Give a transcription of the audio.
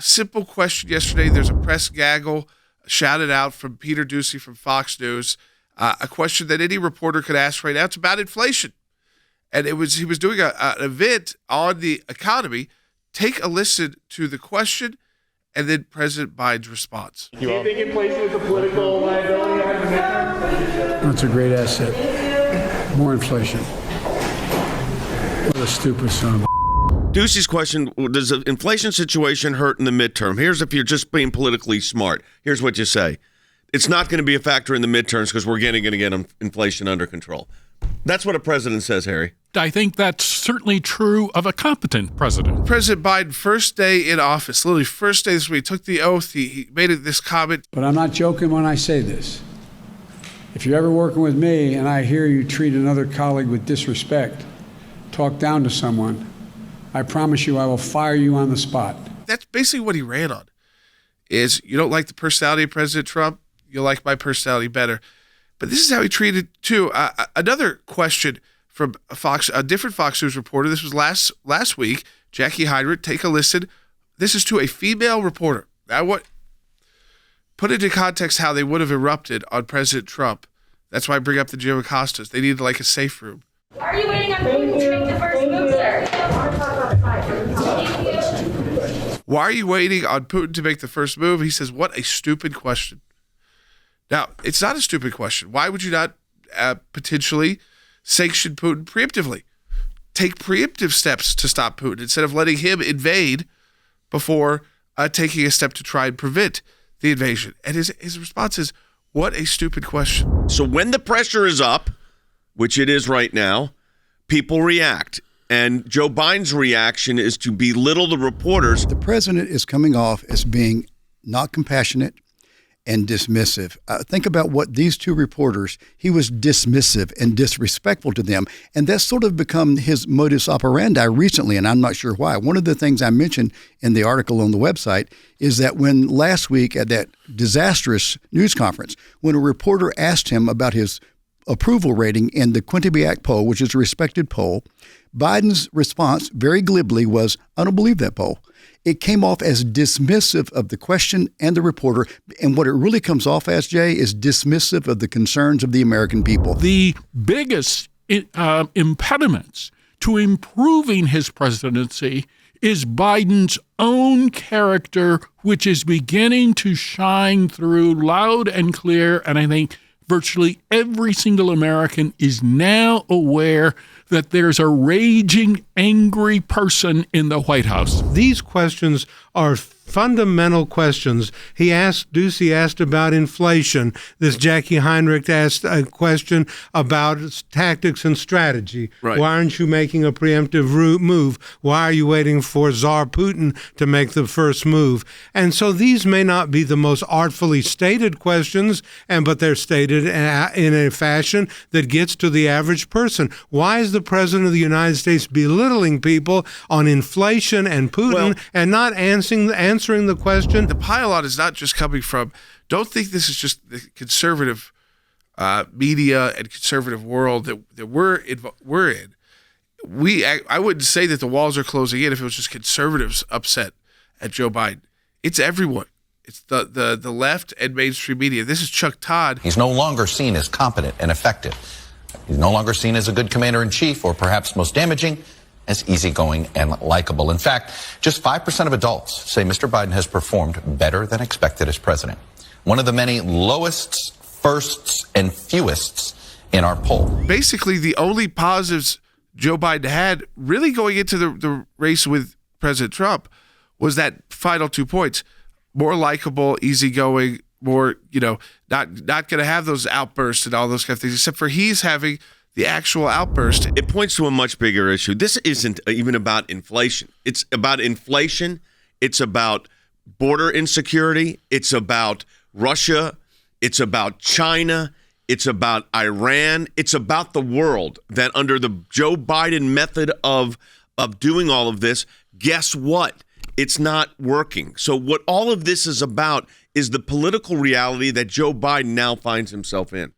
simple question yesterday. There's a press gaggle shouted out from Peter Doocy from Fox News, a question that any reporter could ask right now. It's about inflation. And he was doing an event on the economy. Take a listen to the question and then President Biden's response. Do you think inflation is a political liability? That's a great asset. More inflation. What a stupid son of a... Doocy's question, does the inflation situation hurt in the midterm? Here's if you're just being politically smart. Here's what you say. It's not going to be a factor in the midterms because we're going to get inflation under control. That's what a president says, Harry. I think that's certainly true of a competent president. President Biden, first day in office, literally first day this week, took the oath. He made this comment. But I'm not joking when I say this. If you're ever working with me and I hear you treat another colleague with disrespect, talk down to someone, I promise you I will fire you on the spot. That's basically what he ran on, is you don't like the personality of President Trump, you'll like my personality better. But this is how he treated, too. Another question from a different Fox News reporter. This was last week. Jackie Heinrich, take a listen. This is to a female reporter. Now, put into context how they would have erupted on President Trump. That's why I bring up the Jim Acostas. They needed like a safe room. Are you waiting on Putin to make the first move, sir? Why are you waiting on Putin to make the first move? He says, what a stupid question. Now, it's not a stupid question. Why would you not potentially sanction Putin preemptively? Take preemptive steps to stop Putin instead of letting him invade before taking a step to try and prevent the invasion. And his response is, what a stupid question. So when the pressure is up, which it is right now, people react. And Joe Biden's reaction is to belittle the reporters. The president is coming off as being not compassionate and dismissive. Think about what these two reporters, he was dismissive and disrespectful to them. And that's sort of become his modus operandi recently, and I'm not sure why. One of the things I mentioned in the article on the website is that when last week at that disastrous news conference, when a reporter asked him about his approval rating in the Quinnipiac poll, which is a respected poll, Biden's response very glibly was, I don't believe that poll. It came off as dismissive of the question and the reporter. And what it really comes off as, Jay, is dismissive of the concerns of the American people. The biggest impediments to improving his presidency is Biden's own character, which is beginning to shine through loud and clear. And I think virtually every single American is now aware that there's a raging, angry person in the White House. These questions are fundamental questions. Doocy asked about inflation. This Jackie Heinrich asked a question about tactics and strategy. Right. Why aren't you making a preemptive move? Why are you waiting for Tsar Putin to make the first move? And so these may not be the most artfully stated questions, but they're stated in a fashion that gets to the average person. Why is the President of the United States belittling people on inflation and Putin and not answering the question? The pile-on is not just coming from, don't think this is just the conservative media and conservative world that we're in. I wouldn't say that the walls are closing in if it was just conservatives upset at Joe Biden. It's everyone. It's the left and mainstream media. This is Chuck Todd. He's no longer seen as competent and effective. He's no longer seen as a good commander-in-chief, or perhaps most damaging, as easygoing and likable. In fact, just 5% of adults say Mr. Biden has performed better than expected as president. One of the many lowests, firsts, and fewest in our poll. Basically, the only positives Joe Biden had really going into the race with President Trump was that final 2 points. More likable, easygoing, more, not going to have those outbursts and all those kind of things, except for he's having the actual outburst. It points to a much bigger issue. This isn't even about inflation. It's about inflation. It's about border insecurity. It's about Russia. It's about China. It's about Iran. It's about the world that under the Joe Biden method of doing all of this, guess what? It's not working. So what all of this is about is the political reality that Joe Biden now finds himself in.